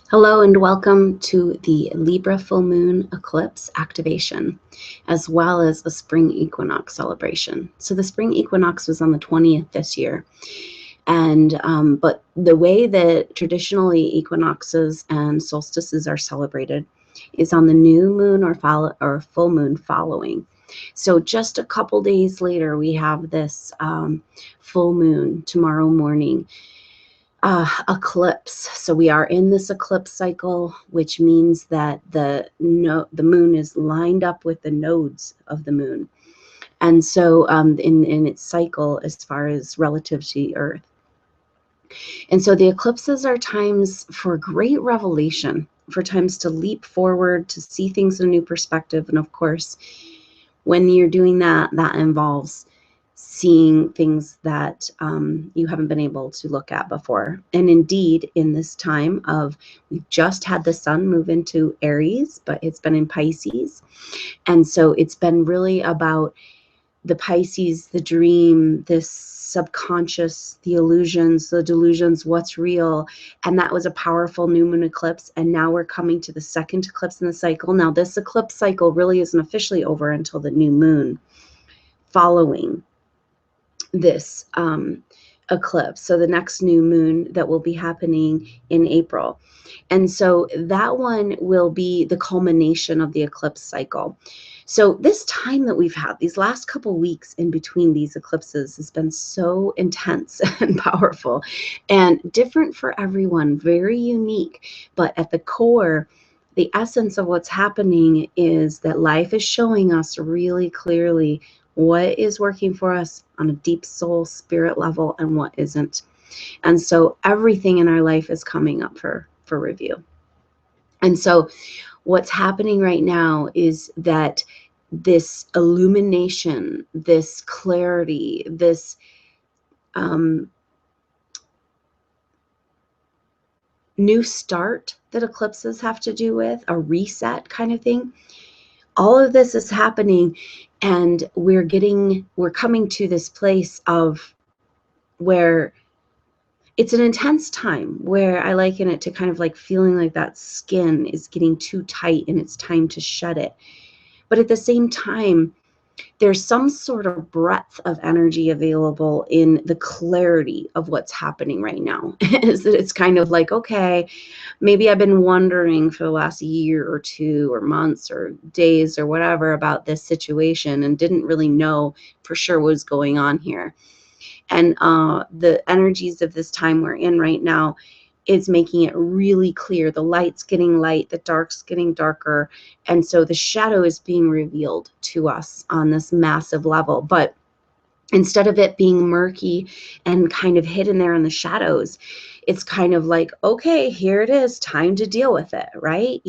Hello and welcome to the Libra full moon eclipse activation, as well as a spring equinox celebration. So the spring equinox was on the 20th this year. And but the way that traditionally equinoxes and solstices are celebrated is on the new moon or full moon following. So just a couple days later, we have this full moon tomorrow morning. Eclipse. So we are in this eclipse cycle, which means that the moon is lined up with the nodes of the moon, and so in its cycle as far as relative to the Earth. And so the eclipses are times for great revelation, for times to leap forward, to see things in a new perspective, and of course, when you're doing that, that involves seeing things that you haven't been able to look at before. And indeed, in this time we've just had the sun move into Aries, but it's been in Pisces. And so it's been really about the Pisces, the dream, this subconscious, the illusions, the delusions, what's real. And that was a powerful new moon eclipse. And now we're coming to the second eclipse in the cycle. Now this eclipse cycle really isn't officially over until the new moon following this eclipse. So the next new moon that will be happening in April. And so that one will be the culmination of the eclipse cycle. So this time that we've had, these last couple weeks in between these eclipses, has been so intense and powerful and different for everyone, very unique. But at the core, the essence of what's happening is that life is showing us really clearly what is working for us on a deep soul spirit level and what isn't. And so everything in our life is coming up for review. And so what's happening right now is that this illumination, this clarity, this new start that eclipses have to do with, a reset kind of thing, all of this is happening, and we're coming to this place of where it's an intense time, where I liken it to kind of like feeling like that skin is getting too tight and it's time to shed it. But at the same time, there's some sort of breadth of energy available in the clarity of what's happening right now. Is that it's kind of like, okay, maybe I've been wondering for the last year or two or months or days or whatever about this situation and didn't really know for sure what was going on here. And the energies of this time we're in right now is making it really clear. The light's getting light, the dark's getting darker. And so the shadow is being revealed to us on this massive level. But instead of it being murky and kind of hidden there in the shadows, it's kind of like, okay, here it is, time to deal with it, right?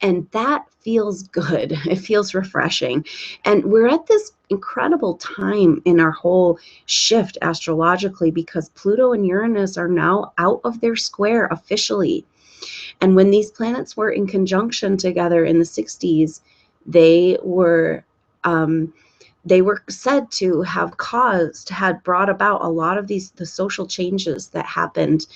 And that feels good. It feels refreshing. And we're at this incredible time in our whole shift astrologically because Pluto and Uranus are now out of their square officially. And when these planets were in conjunction together in the 60s, they were said to have had brought about a lot of the social changes that happened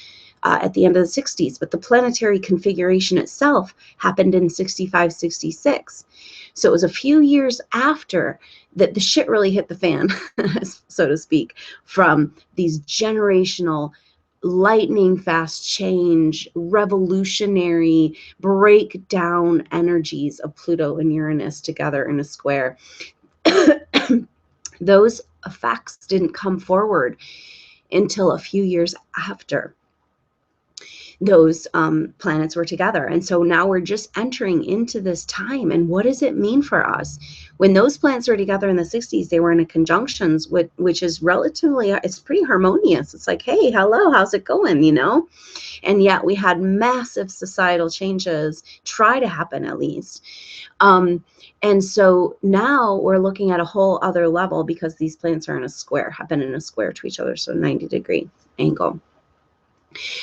at the end of the 60s. But the planetary configuration itself happened in 65, 66. So it was a few years after that the shit really hit the fan, so to speak, from these generational lightning fast change, revolutionary breakdown energies of Pluto and Uranus together in a square. Those effects didn't come forward until a few years after those planets were together. And so now we're just entering into this time. And what does it mean for us? When those planets were together in the 60s, they were in a conjunctions, which is relatively, it's pretty harmonious. It's like, hey, hello, how's it going, And yet we had massive societal changes try to happen at least. And so now we're looking at a whole other level because these planets are in a square, have been in a square to each other, so 90-degree angle.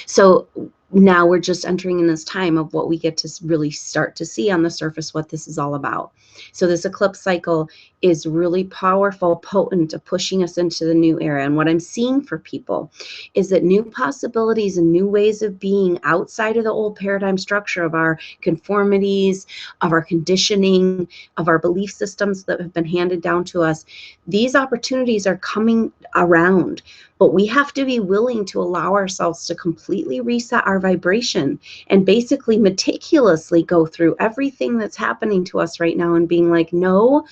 So now we're just entering in this time of what we get to really start to see on the surface what this is all about. So this eclipse cycle is really powerful, potent, of pushing us into the new era. And what I'm seeing for people is that new possibilities and new ways of being outside of the old paradigm structure of our conformities, of our conditioning, of our belief systems that have been handed down to us, these opportunities are coming around. But we have to be willing to allow ourselves to completely reset our vibration and basically meticulously go through everything that's happening to us right now and being like, no,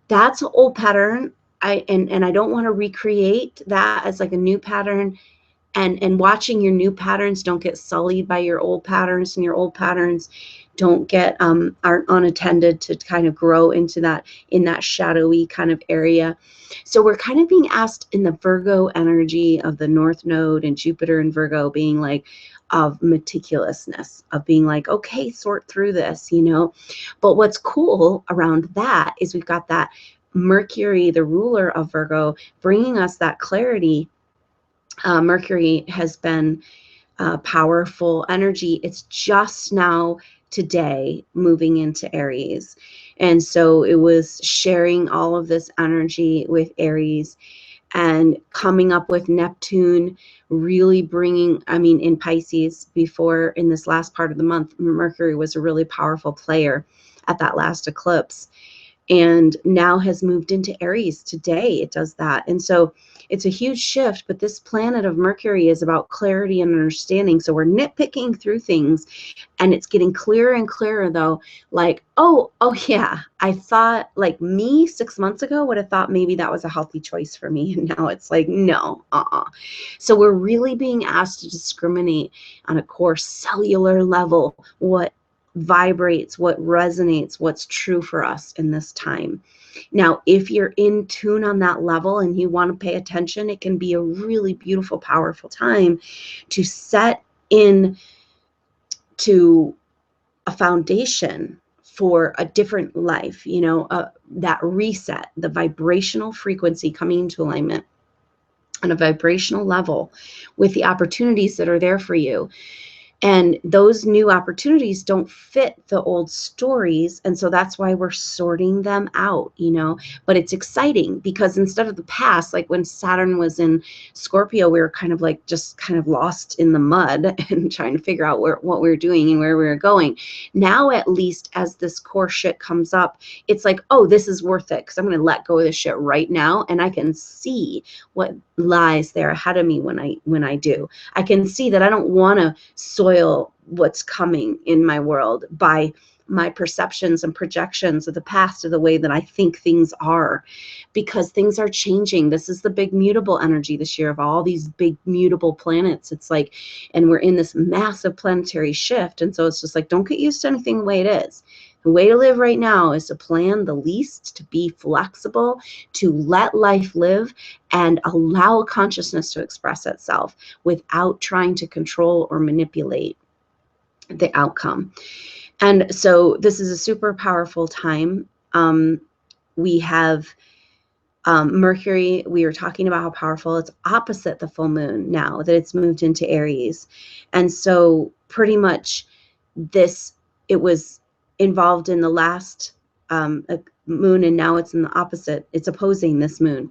that's an old pattern. And I don't want to recreate that as like a new pattern. And watching your new patterns don't get sullied by your old patterns, and your old patterns don't get aren't unattended to kind of grow into that, in that shadowy kind of area. So we're kind of being asked in the Virgo energy of the North Node and Jupiter and Virgo being like, of meticulousness, of being like, okay, sort through this, you know. But what's cool around that is we've got that Mercury, the ruler of Virgo, bringing us that clarity. Mercury has been powerful energy. It's just now today moving into Aries. And so it was sharing all of this energy with Aries and coming up with Neptune, really bringing, I mean, in Pisces before, in this last part of the month, Mercury was a really powerful player at that last eclipse, and now has moved into Aries today. It does that. And so it's a huge shift, but this planet of Mercury is about clarity and understanding. So we're nitpicking through things, and it's getting clearer and clearer though, like, oh yeah, I thought, like, me 6 months ago would have thought maybe that was a healthy choice for me. And now it's like, no, So we're really being asked to discriminate on a core cellular level what vibrates, what resonates, what's true for us in this time. Now, if you're in tune on that level and you want to pay attention, it can be a really beautiful, powerful time to set in to a foundation for a different life, you know, that reset, the vibrational frequency coming into alignment on a vibrational level with the opportunities that are there for you. And those new opportunities don't fit the old stories. And so that's why we're sorting them out, you know. But it's exciting because instead of the past, like when Saturn was in Scorpio, we were kind of like just kind of lost in the mud and trying to figure out what we were doing and where we were going. Now, at least as this core shit comes up, it's like, oh, this is worth it because I'm going to let go of this shit right now. And I can see what lies there ahead of me when I do. I can see that I don't want to soil what's coming in my world by my perceptions and projections of the past, of the way that I think things are, because things are changing. This is the big mutable energy this year of all these big mutable planets. It's like, and we're in this massive planetary shift. And so it's just like, don't get used to anything the way it is. The way to live right now is to plan the least, to be flexible, to let life live and allow consciousness to express itself without trying to control or manipulate the outcome. And so this is a super powerful time. We have Mercury, we were talking about how powerful it's opposite the full moon now that it's moved into Aries. And so pretty much it was involved in the last moon, and now it's in the opposite. It's opposing this moon.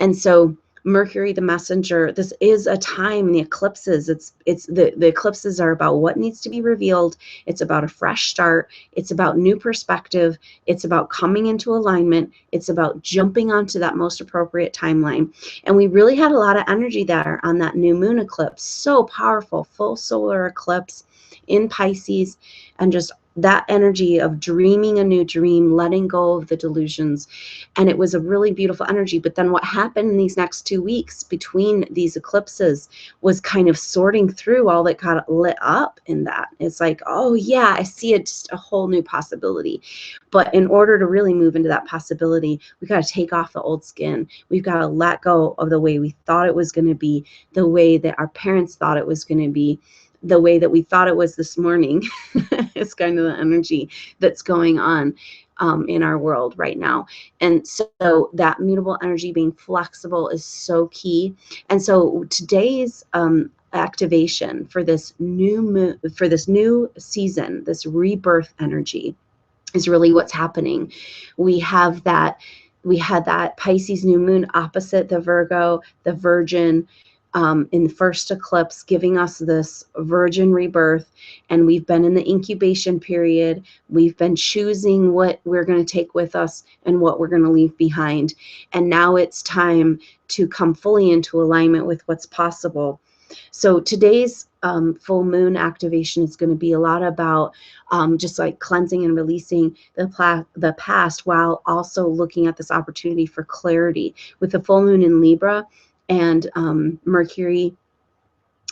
And so Mercury, the messenger, this is a time in the eclipses. The eclipses are about what needs to be revealed. It's about a fresh start. It's about new perspective. It's about coming into alignment. It's about jumping onto that most appropriate timeline. And we really had a lot of energy there on that new moon eclipse. So powerful, full solar eclipse in Pisces, and just that energy of dreaming a new dream, letting go of the delusions. And it was a really beautiful energy. But then what happened in these next 2 weeks between these eclipses was kind of sorting through all that got lit up in that. It's like, oh yeah, I see it, just a whole new possibility. But in order to really move into that possibility, we got to take off the old skin. We've got to let go of the way we thought it was going to be, the way that our parents thought it was going to be, the way that we thought it was this morning. It's kind of the energy that's going on in our world right now. And so that mutable energy, being flexible, is so key. And so today's activation for this new moon, for this new season, this rebirth energy is really what's happening. We have that, we had that Pisces new moon opposite the Virgo, the Virgin, in the first eclipse, giving us this virgin rebirth. And we've been in the incubation period. We've been choosing what we're going to take with us and what we're going to leave behind. And now it's time to come fully into alignment with what's possible. So today's full moon activation is going to be a lot about just like cleansing and releasing the past, while also looking at this opportunity for clarity with the full moon in Libra and Mercury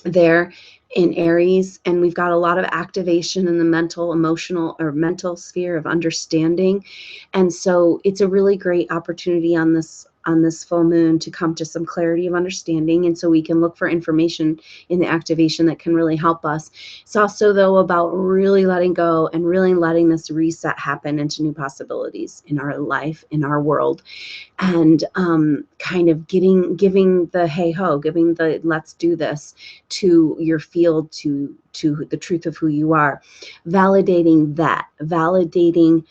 there in Aries. And we've got a lot of activation in the mental, emotional, or mental sphere of understanding. And so it's a really great opportunity on this full moon to come to some clarity of understanding. And so we can look for information in the activation that can really help us. It's also, though, about really letting go and really letting this reset happen into new possibilities in our life, in our world, and kind of giving the hey ho, giving the let's do this to your field, to the truth of who you are, validating that, validating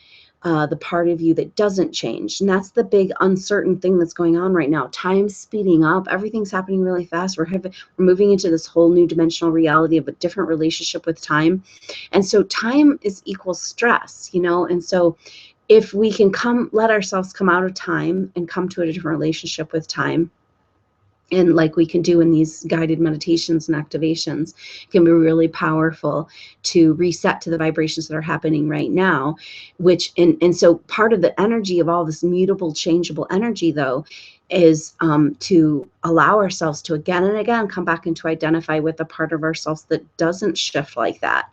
the part of you that doesn't change. And that's the big uncertain thing that's going on right now. Time's speeding up. Everything's happening really fast. We're moving into this whole new dimensional reality of a different relationship with time. And so time is equal stress, you know? And so if we can let ourselves come out of time and come to a different relationship with time, and like we can do in these guided meditations and activations, it can be really powerful to reset to the vibrations that are happening right now, which, and so part of the energy of all this mutable, changeable energy, though, is to allow ourselves to again and again come back and to identify with the part of ourselves that doesn't shift like that.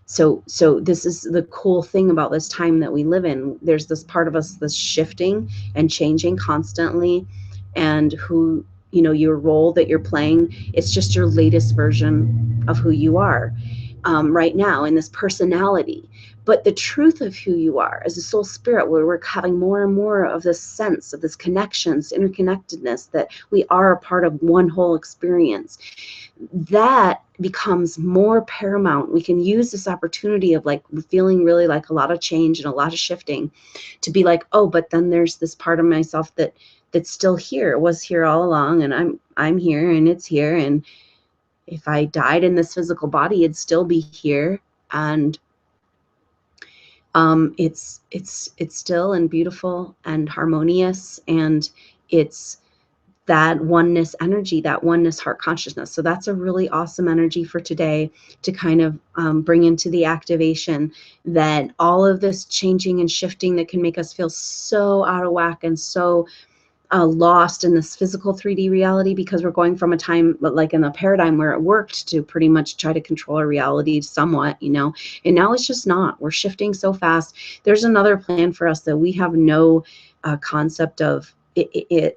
So this is the cool thing about this time that we live in. There's this part of us that's shifting and changing constantly, and who, you know, your role that you're playing, it's just your latest version of who you are right now in this personality. But the truth of who you are as a soul spirit, where we're having more and more of this sense of this connections, interconnectedness, that we are a part of one whole experience, that becomes more paramount. We can use this opportunity of like feeling really like a lot of change and a lot of shifting to be like, oh, but then there's this part of myself that's still here, was here all along, and I'm here, and it's here, and if I died in this physical body, it'd still be here. And it's still and beautiful and harmonious, and it's that oneness energy, that oneness heart consciousness. So that's a really awesome energy for today to kind of bring into the activation, that all of this changing and shifting that can make us feel so out of whack and so lost in this physical 3D reality, because we're going from a time like in a paradigm where it worked to pretty much try to control our reality somewhat, you know, and now it's just not. We're shifting so fast. There's another plan for us that we have no concept of.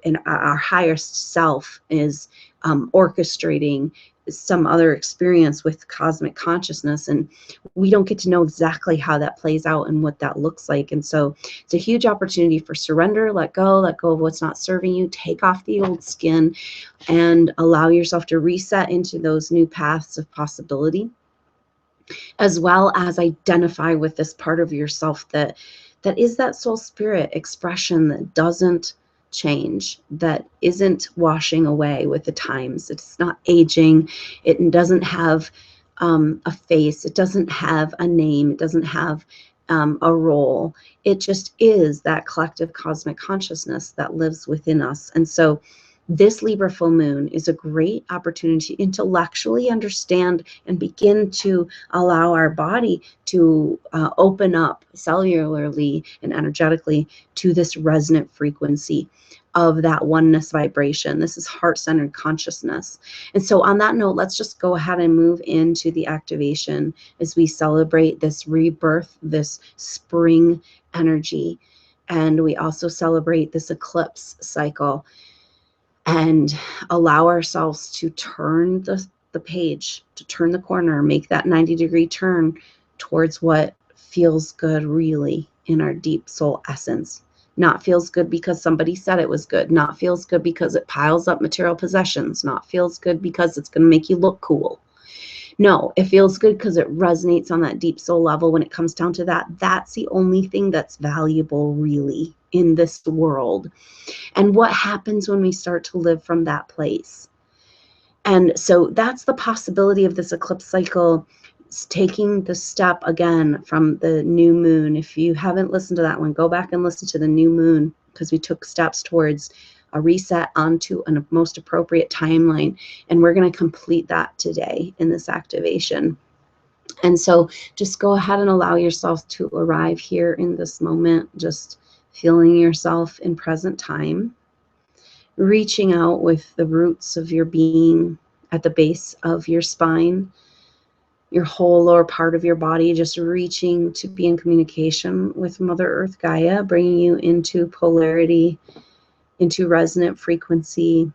And our highest self is orchestrating some other experience with cosmic consciousness, and we don't get to know exactly how that plays out and what that looks like. And so it's a huge opportunity for surrender, let go of what's not serving you, take off the old skin, and allow yourself to reset into those new paths of possibility, as well as identify with this part of yourself that is that soul spirit expression that doesn't change, that isn't washing away with the times. It's not aging. It doesn't have a face. It doesn't have a name. It doesn't have a role. It just is that collective cosmic consciousness that lives within us. And so this Libra full moon is a great opportunity to intellectually understand and begin to allow our body to open up cellularly and energetically to this resonant frequency of that oneness vibration. This is heart-centered consciousness. And so on that note, let's just go ahead and move into the activation as we celebrate this rebirth, this spring energy. And we also celebrate this eclipse cycle, and allow ourselves to turn the page, to turn the corner, make that 90-degree turn towards what feels good really in our deep soul essence. Not feels good because somebody said it was good. Not feels good because it piles up material possessions. Not feels good because it's going to make you look cool. No, it feels good because it resonates on that deep soul level. When it comes down to that, that's the only thing that's valuable really in this world. And what happens when we start to live from that place? And so that's the possibility of this eclipse cycle. It's taking the step again from the new moon. If you haven't listened to that one, go back and listen to the new moon, because we took steps towards a reset onto a most appropriate timeline. And we're going to complete that today in this activation. And so just go ahead and allow yourself to arrive here in this moment, just feeling yourself in present time, reaching out with the roots of your being at the base of your spine, your whole lower part of your body, just reaching to be in communication with Mother Earth Gaia, bringing you into polarity, into resonant frequency,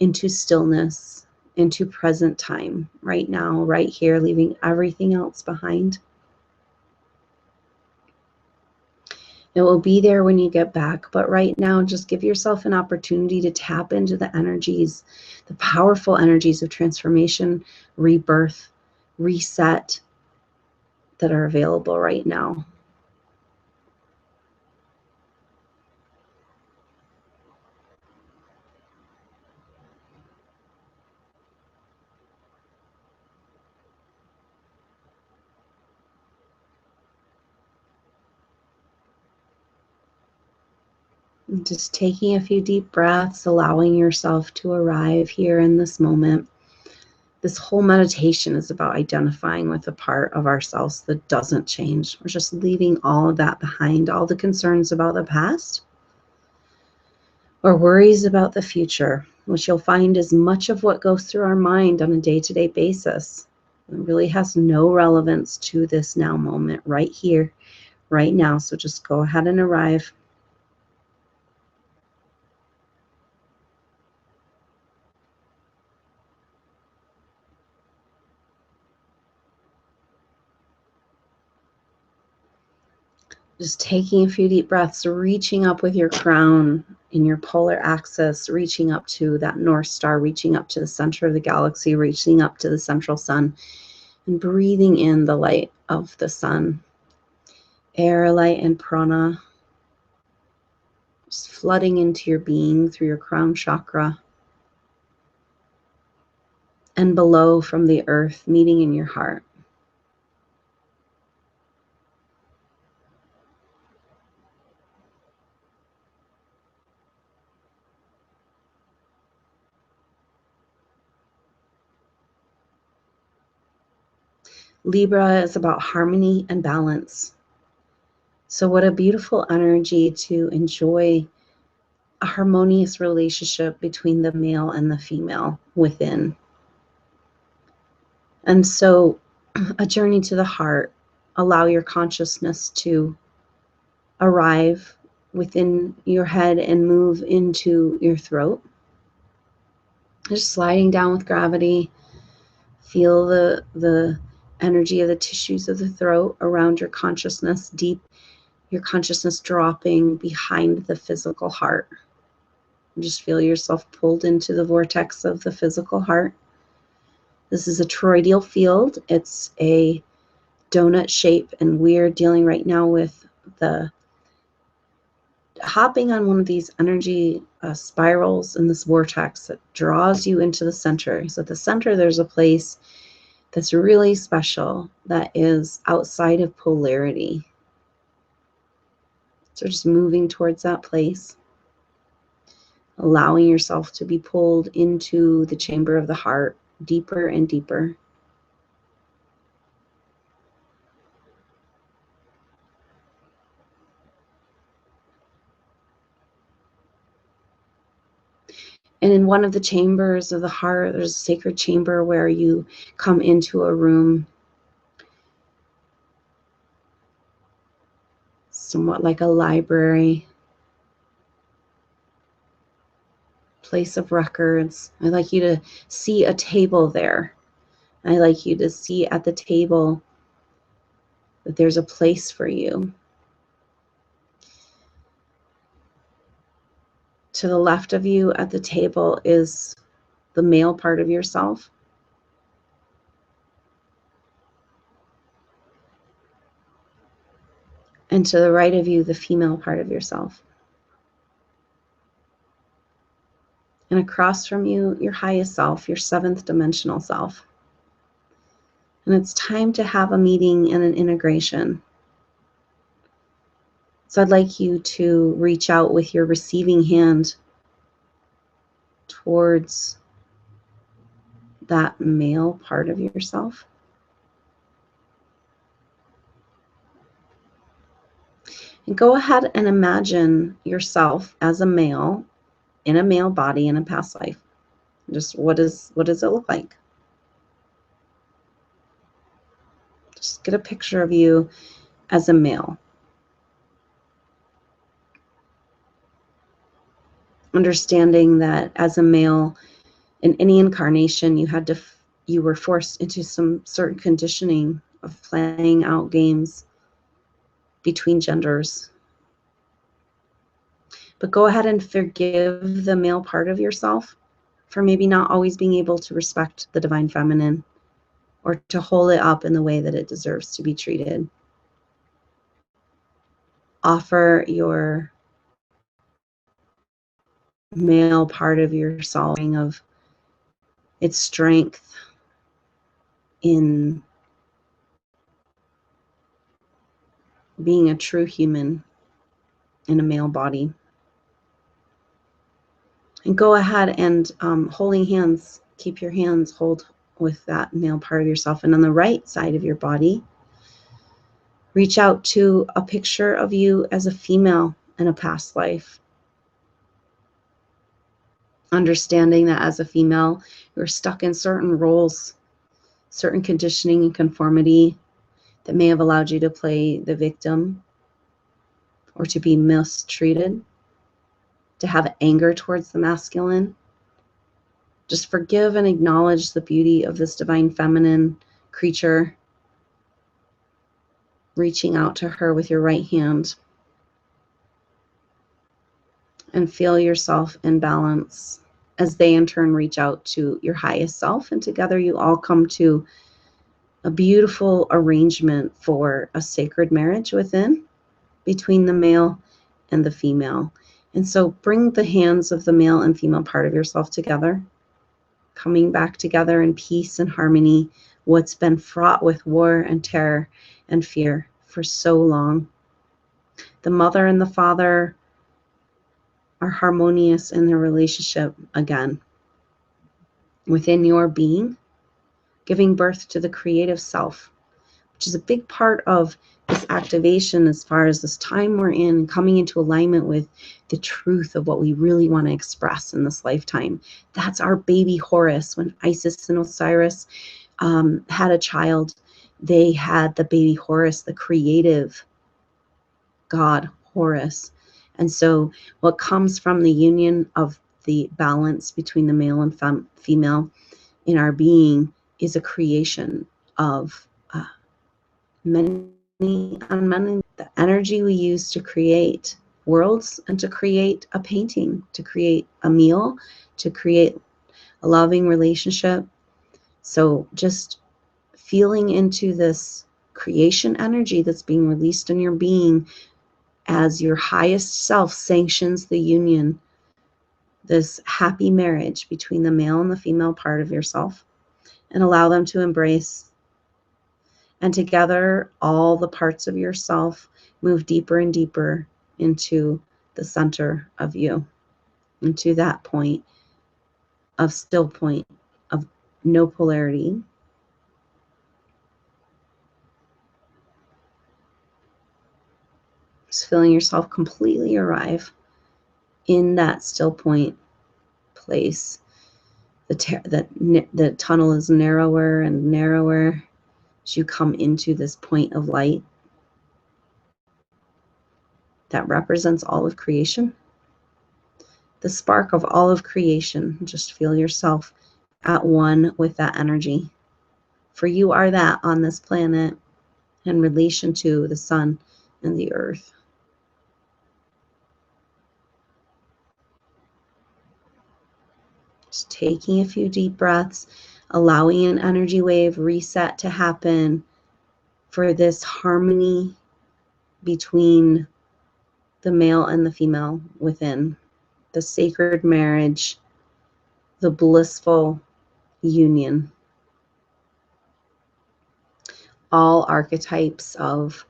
into stillness, into present time, right now, right here, leaving everything else behind. It will be there when you get back, but right now, just give yourself an opportunity to tap into the energies, the powerful energies of transformation, rebirth, reset that are available right now. Just taking a few deep breaths, allowing yourself to arrive here in this moment. This whole meditation is about identifying with a part of ourselves that doesn't change. We're just leaving all of that behind, all the concerns about the past or worries about the future, which you'll find is much of what goes through our mind on a day-to-day basis. It really has no relevance to this now moment, right here, right now. So just go ahead and arrive. Just taking a few deep breaths, reaching up with your crown in your polar axis, reaching up to that North Star, reaching up to the center of the galaxy, reaching up to the central sun, and breathing in the light of the sun. Air, light, and prana, just flooding into your being through your crown chakra. And below from the earth, meeting in your heart. Libra is about harmony and balance. So what a beautiful energy to enjoy a harmonious relationship between the male and the female within. And so a journey to the heart, allow your consciousness to arrive within your head and move into your throat. Just sliding down with gravity. Feel the energy of the tissues of the throat around your consciousness, deep, your consciousness dropping behind the physical heart. Just feel yourself pulled into the vortex of the physical heart. This is a toroidal field. It's a donut shape, and we're dealing right now with the hopping on one of these energy spirals in this vortex that draws you into the center. So at the center, there's a place that's really special, that is outside of polarity. So just moving towards that place, allowing yourself to be pulled into the chamber of the heart, deeper and deeper. And in one of the chambers of the heart, there's a sacred chamber where you come into a room, somewhat like a library, place of records. I'd like you to see a table there. I'd like you to see at the table that there's a place for you. To the left of you at the table is the male part of yourself. And to the right of you, the female part of yourself. And across from you, your highest self, your seventh dimensional self. And it's time to have a meeting and an integration. So I'd like you to reach out with your receiving hand towards that male part of yourself. And go ahead and imagine yourself as a male in a male body in a past life. Just what does it look like? Just get a picture of you as a male. Understanding that as a male in any incarnation, you were forced into some certain conditioning of playing out games between genders. But go ahead and forgive the male part of yourself for maybe not always being able to respect the divine feminine or to hold it up in the way that it deserves to be treated. Offer your male part of yourself of its strength in being a true human in a male body. And go ahead and holding hands, keep your hands hold with that male part of yourself. And on the right side of your body, reach out to a picture of you as a female in a past life. Understanding that as a female, you're stuck in certain roles, certain conditioning and conformity that may have allowed you to play the victim or to be mistreated, to have anger towards the masculine. Just forgive and acknowledge the beauty of this divine feminine creature. Reaching out to her with your right hand. And feel yourself in balance as they in turn reach out to your highest self. And together you all come to a beautiful arrangement for a sacred marriage between the male and the female. And so bring the hands of the male and female part of yourself together, coming back together in peace and harmony, what's been fraught with war and terror and fear for so long. The mother and the father are harmonious in their relationship again. Within your being, giving birth to the creative self, which is a big part of this activation as far as this time we're in, coming into alignment with the truth of what we really want to express in this lifetime. That's our baby Horus. When Isis and Osiris had a child, they had the baby Horus, the creative god Horus. And so what comes from the union of the balance between the male and female in our being is a creation of many the energy we use to create worlds and to create a painting, to create a meal, to create a loving relationship. So just feeling into this creation energy that's being released in your being as your highest self sanctions the union, this happy marriage between the male and the female part of yourself, and allow them to embrace. And together, all the parts of yourself move deeper and deeper into the center of you, into that point of still point of no polarity. Just feeling yourself completely arrive in that still point place. The tunnel is narrower and narrower as you come into this point of light that represents all of creation. The spark of all of creation. Just feel yourself at one with that energy. For you are that on this planet in relation to the sun and the earth. Just taking a few deep breaths, allowing an energy wave reset to happen for this harmony between the male and the female within, the sacred marriage, the blissful union. All archetypes of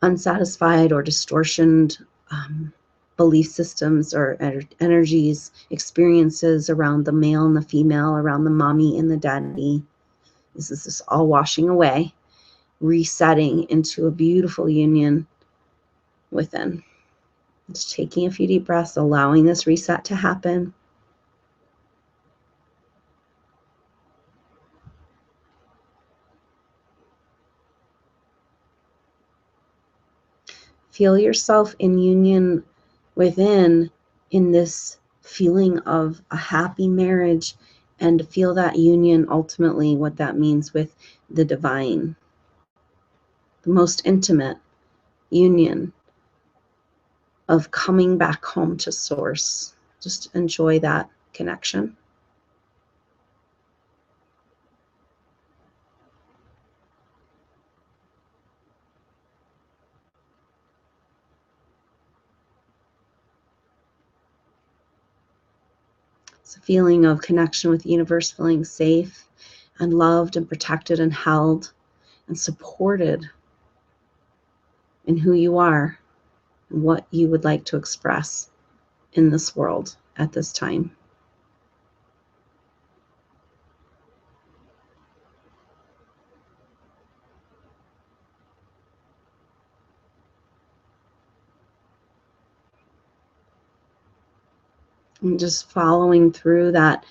unsatisfied or distortioned belief systems or energies, experiences around the male and the female, around the mommy and the daddy. This is just all washing away, resetting into a beautiful union within. Just taking a few deep breaths, allowing this reset to happen. Feel yourself in union within, in this feeling of a happy marriage, and feel that union ultimately, what that means with the divine, the most intimate union of coming back home to source. Just enjoy that connection. It's a feeling of connection with the universe, feeling safe and loved and protected and held and supported in who you are and what you would like to express in this world at this time. And just following through that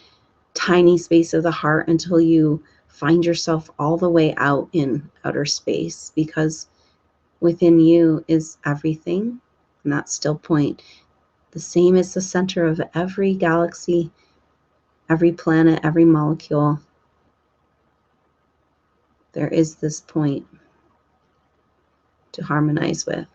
tiny space of the heart until you find yourself all the way out in outer space, because within you is everything, and that still point, the same as the center of every galaxy, every planet, every molecule. There is this point to harmonize with.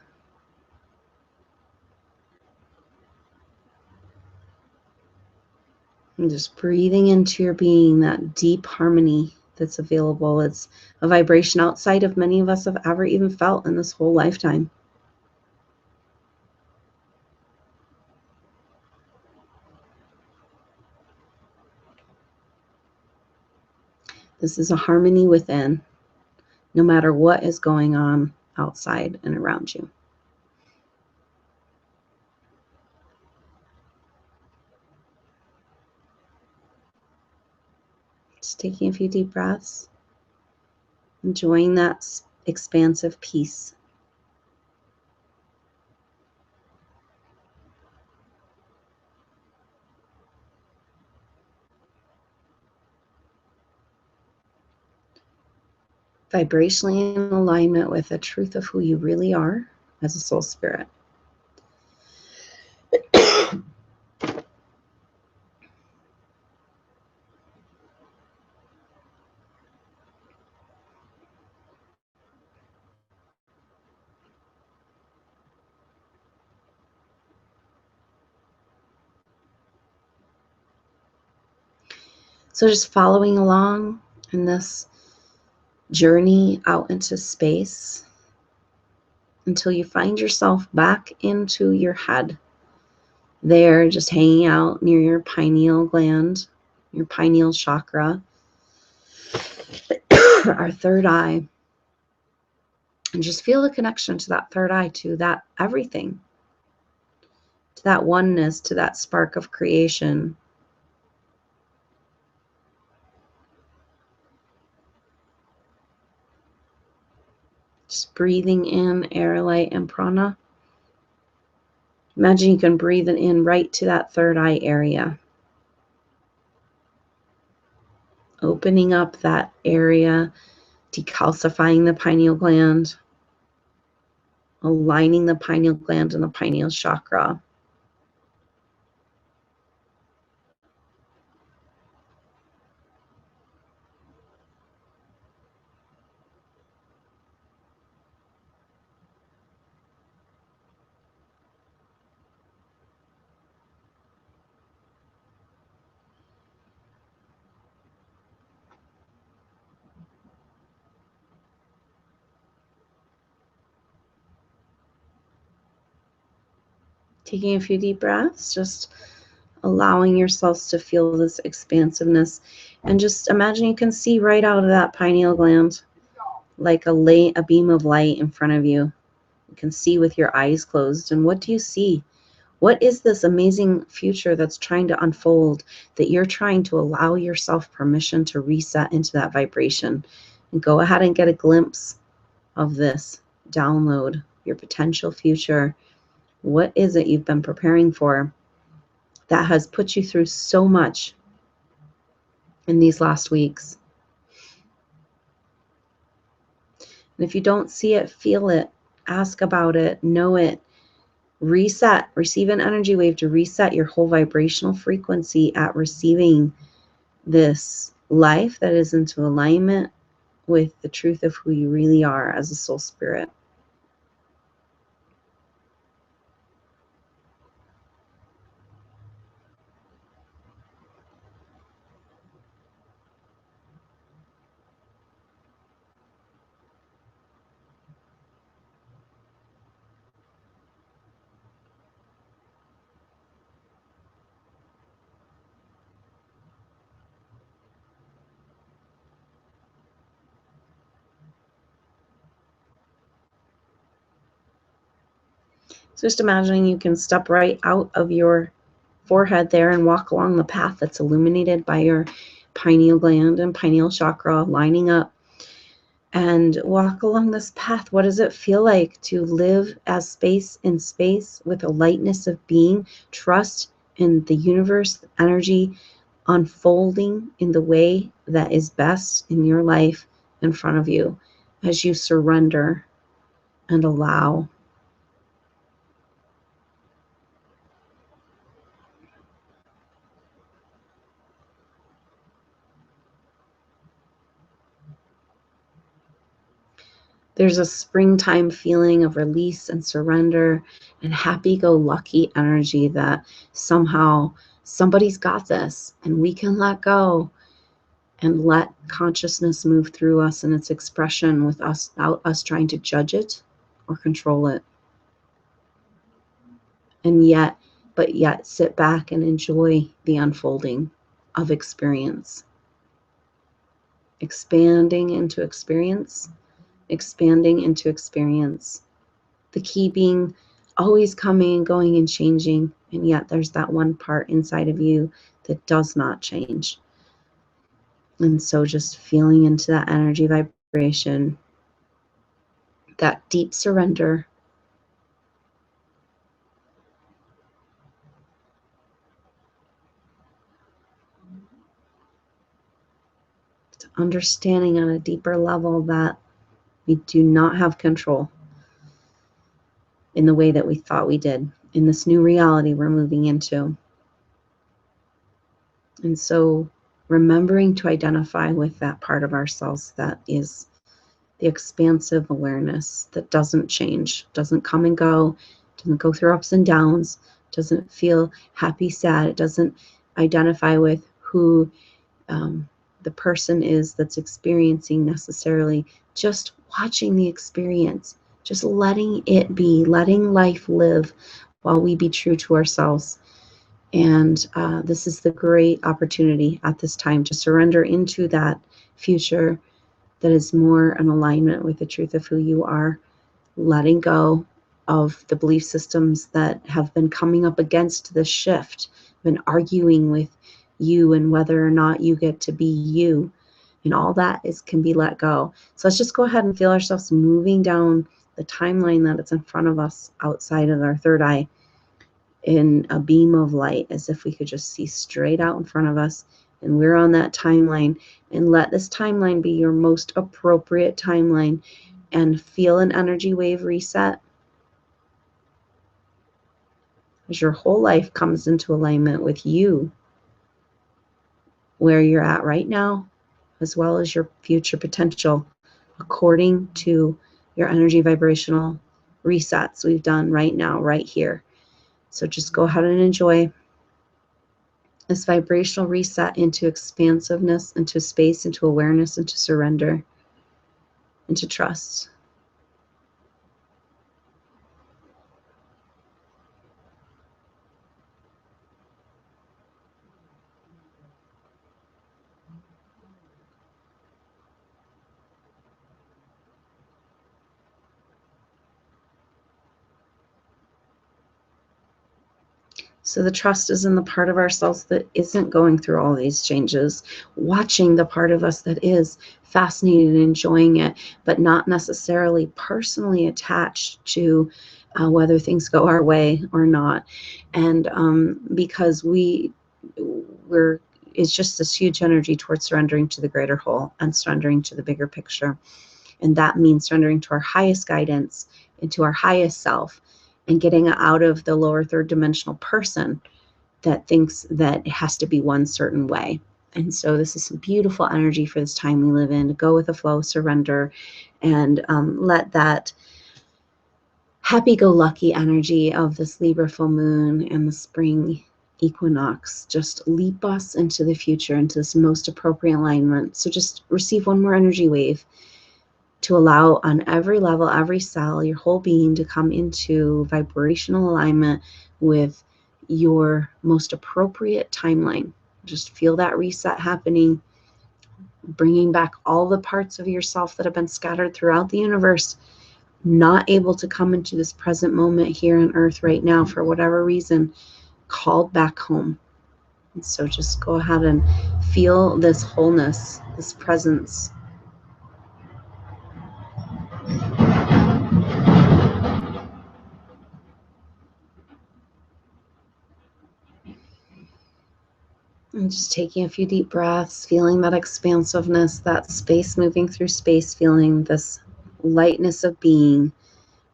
And just breathing into your being, that deep harmony that's available. It's a vibration outside of many of us have ever even felt in this whole lifetime. This is a harmony within, no matter what is going on outside and around you. Just taking a few deep breaths, enjoying that expansive peace. Vibrationally in alignment with the truth of who you really are as a soul spirit. So just following along in this journey out into space until you find yourself back into your head. There, just hanging out near your pineal gland, your pineal chakra, our third eye. And just feel the connection to that third eye, to that everything, to that oneness, to that spark of creation. Just breathing in air, light, and prana. Imagine you can breathe it in right to that third eye area. Opening up that area, decalcifying the pineal gland, aligning the pineal gland and the pineal chakra. Taking a few deep breaths, just allowing yourselves to feel this expansiveness. And just imagine you can see right out of that pineal gland, like a beam of light in front of you. You can see with your eyes closed. And what do you see? What is this amazing future that's trying to unfold, that you're trying to allow yourself permission to reset into that vibration? And go ahead and get a glimpse of this. Download your potential future. What is it you've been preparing for that has put you through so much in these last weeks? And if you don't see it, feel it, ask about it, know it, reset, receive an energy wave to reset your whole vibrational frequency at receiving this life that is into alignment with the truth of who you really are as a soul spirit. So just imagining you can step right out of your forehead there and walk along the path that's illuminated by your pineal gland and pineal chakra, lining up, and walk along this path. What does it feel like to live as space in space with a lightness of being, trust in the universe, energy unfolding in the way that is best in your life in front of you as you surrender and allow? There's a springtime feeling of release and surrender and happy-go-lucky energy that somehow somebody's got this and we can let go and let consciousness move through us in its expression without us trying to judge it or control it. And yet sit back and enjoy the unfolding of experience. Expanding into experience. The key being always coming and going and changing, and yet there's that one part inside of you that does not change. And so just feeling into that energy vibration, that deep surrender, understanding on a deeper level that we do not have control in the way that we thought we did in this new reality we're moving into. And so remembering to identify with that part of ourselves that is the expansive awareness that doesn't change, doesn't come and go, doesn't go through ups and downs, doesn't feel happy, sad. It doesn't identify with who the person is that's experiencing necessarily, just watching the experience, just letting it be, letting life live while we be true to ourselves. And this is the great opportunity at this time to surrender into that future that is more in alignment with the truth of who you are, letting go of the belief systems that have been coming up against this shift, been arguing with you and whether or not you get to be you. And all that can be let go. So let's just go ahead and feel ourselves moving down the timeline that it's in front of us outside of our third eye in a beam of light, as if we could just see straight out in front of us. And we're on that timeline, and let this timeline be your most appropriate timeline, and feel an energy wave reset as your whole life comes into alignment with you, where you're at right now, as well as your future potential, according to your energy vibrational resets we've done right now, right here. So just go ahead and enjoy this vibrational reset into expansiveness, into space, into awareness, into surrender, into trust. So the trust is in the part of ourselves that isn't going through all these changes, watching the part of us that is fascinated and enjoying it, but not necessarily personally attached to whether things go our way or not. And because it's just this huge energy towards surrendering to the greater whole and surrendering to the bigger picture. And that means surrendering to our highest guidance, into our highest self, and getting out of the lower third dimensional person that thinks that it has to be one certain way. And so this is some beautiful energy for this time we live in, to go with the flow, surrender, and let that happy-go-lucky energy of this Libra full moon and the spring equinox just leap us into the future, into this most appropriate alignment. So just receive one more energy wave to allow on every level, every cell, your whole being to come into vibrational alignment with your most appropriate timeline. Just feel that reset happening, bringing back all the parts of yourself that have been scattered throughout the universe, not able to come into this present moment here on earth right now for whatever reason, called back home. And so just go ahead and feel this wholeness, this presence. And just taking a few deep breaths, feeling that expansiveness, that space moving through space, feeling this lightness of being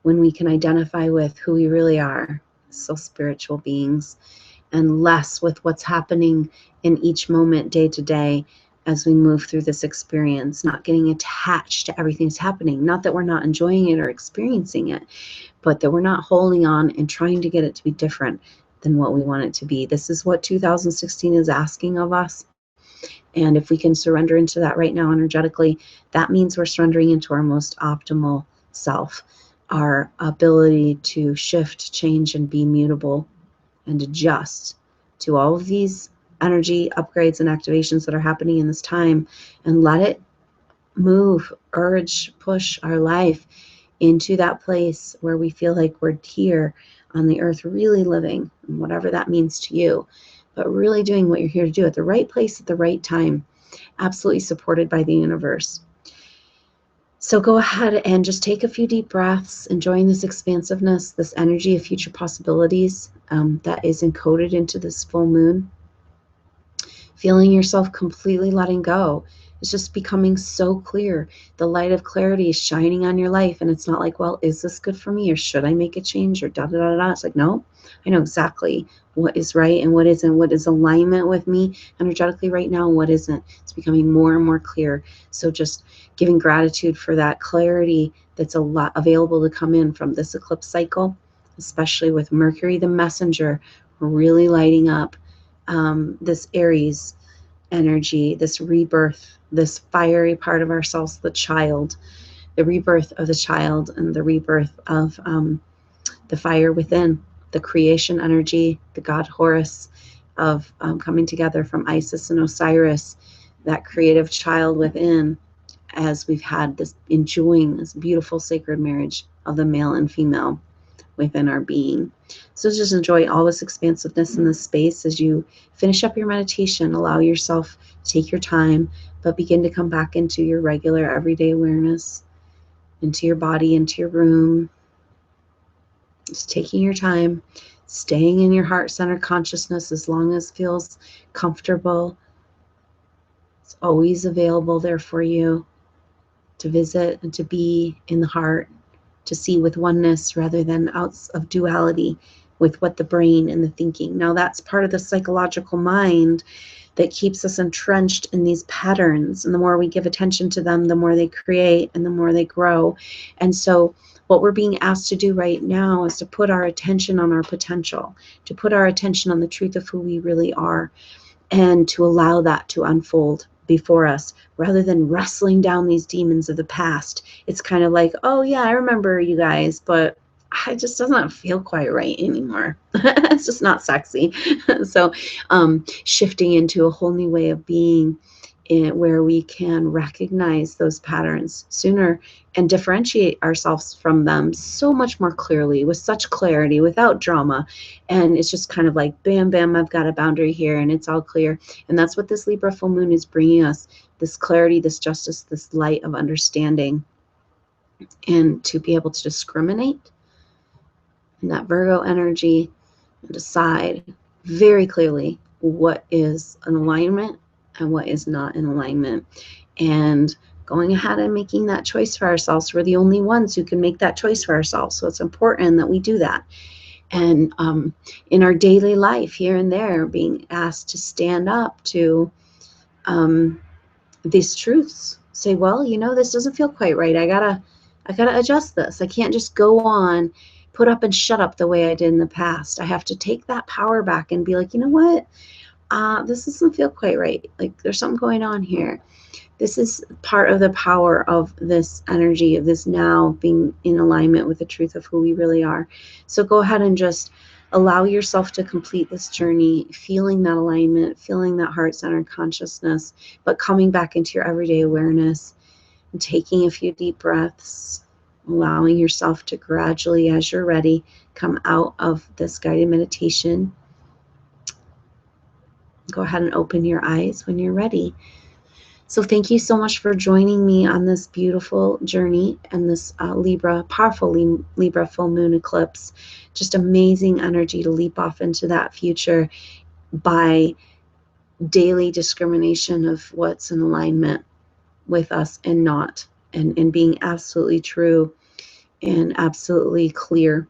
when we can identify with who we really are, so spiritual beings, and less with what's happening in each moment day to day as we move through this experience, not getting attached to everything that's happening. Not that we're not enjoying it or experiencing it, but that we're not holding on and trying to get it to be different than what we want it to be. This is what 2016 is asking of us. And if we can surrender into that right now energetically, that means we're surrendering into our most optimal self, our ability to shift, change, and be mutable and adjust to all of these energy upgrades and activations that are happening in this time, and let it move, urge, push our life into that place where we feel like we're here on the earth, really living, whatever that means to you, but really doing what you're here to do at the right place at the right time, absolutely supported by the universe. So go ahead and just take a few deep breaths, enjoying this expansiveness, this energy of future possibilities that is encoded into this full moon. Feeling yourself completely letting go. It's just becoming so clear. The light of clarity is shining on your life, and it's not like, well, is this good for me, or should I make a change, or da da da da. It's like, no, I know exactly what is right and what isn't, what is alignment with me energetically right now and what isn't. It's becoming more and more clear. So just giving gratitude for that clarity that's a lot available to come in from this eclipse cycle, especially with Mercury the messenger really lighting up this Aries energy, this rebirth, this fiery part of ourselves, the child, the rebirth of the child, and the rebirth of the fire within, the creation energy, the god Horus of coming together from Isis and Osiris, that creative child within, as we've had this, enjoying this beautiful sacred marriage of the male and female within our being. So just enjoy all this expansiveness in this space as you finish up your meditation. Allow yourself to take your time, but begin to come back into your regular everyday awareness, into your body, into your room. Just taking your time, staying in your heart-centered consciousness as long as it feels comfortable. It's always available there for you to visit and to be in the heart, to see with oneness rather than out of duality with what the brain and the thinking. Now that's part of the psychological mind that keeps us entrenched in these patterns. And the more we give attention to them, the more they create and the more they grow. And so what we're being asked to do right now is to put our attention on our potential, to put our attention on the truth of who we really are, and to allow that to unfold before us rather than wrestling down these demons of the past. It's kind of like, oh yeah, I remember you guys, but it just doesn't feel quite right anymore. It's just not sexy. So shifting into a whole new way of being where we can recognize those patterns sooner and differentiate ourselves from them so much more clearly, with such clarity, without drama. And it's just kind of like, bam, bam, I've got a boundary here and it's all clear. And that's what this Libra full moon is bringing us, this clarity, this justice, this light of understanding, and to be able to discriminate in that Virgo energy and decide very clearly what is an alignment and what is not in alignment, and going ahead and making that choice for ourselves. We're the only ones who can make that choice for ourselves, so it's important that we do that. And in our daily life, here and there, being asked to stand up to these truths. Say, well, you know, this doesn't feel quite right. I gotta adjust this. I can't just go on, put up and shut up the way I did in the past. I have to take that power back and be like, you know what? This doesn't feel quite right. Like, there's something going on here. This is part of the power of this energy, of this now being in alignment with the truth of who we really are. So go ahead and just allow yourself to complete this journey, feeling that alignment, feeling that heart-centered consciousness, but coming back into your everyday awareness and taking a few deep breaths, allowing yourself to gradually, as you're ready, come out of this guided meditation. Go ahead and open your eyes when you're ready. So thank you so much for joining me on this beautiful journey and this powerful Libra full moon eclipse. Just amazing energy to leap off into that future by daily discrimination of what's in alignment with us and not, and being absolutely true and absolutely clear.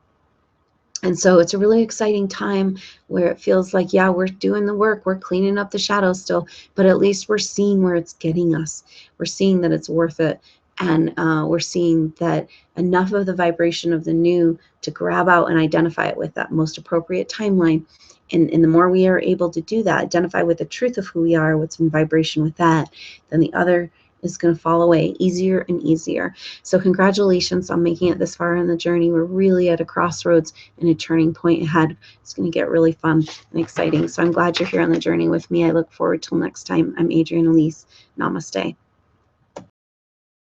And so it's a really exciting time where it feels like, yeah, we're doing the work, we're cleaning up the shadows still, but at least we're seeing where it's getting us. We're seeing that it's worth it. And we're seeing that enough of the vibration of the new to grab out and identify it with that most appropriate timeline. And the more we are able to do that, identify with the truth of who we are, what's in vibration with that, then the other is going to fall away easier and easier. So congratulations on making it this far in the journey. We're really at a crossroads and a turning point ahead. It's going to get really fun and exciting. So I'm glad you're here on the journey with me. I look forward till next time. I'm Adrienne Elise. Namaste.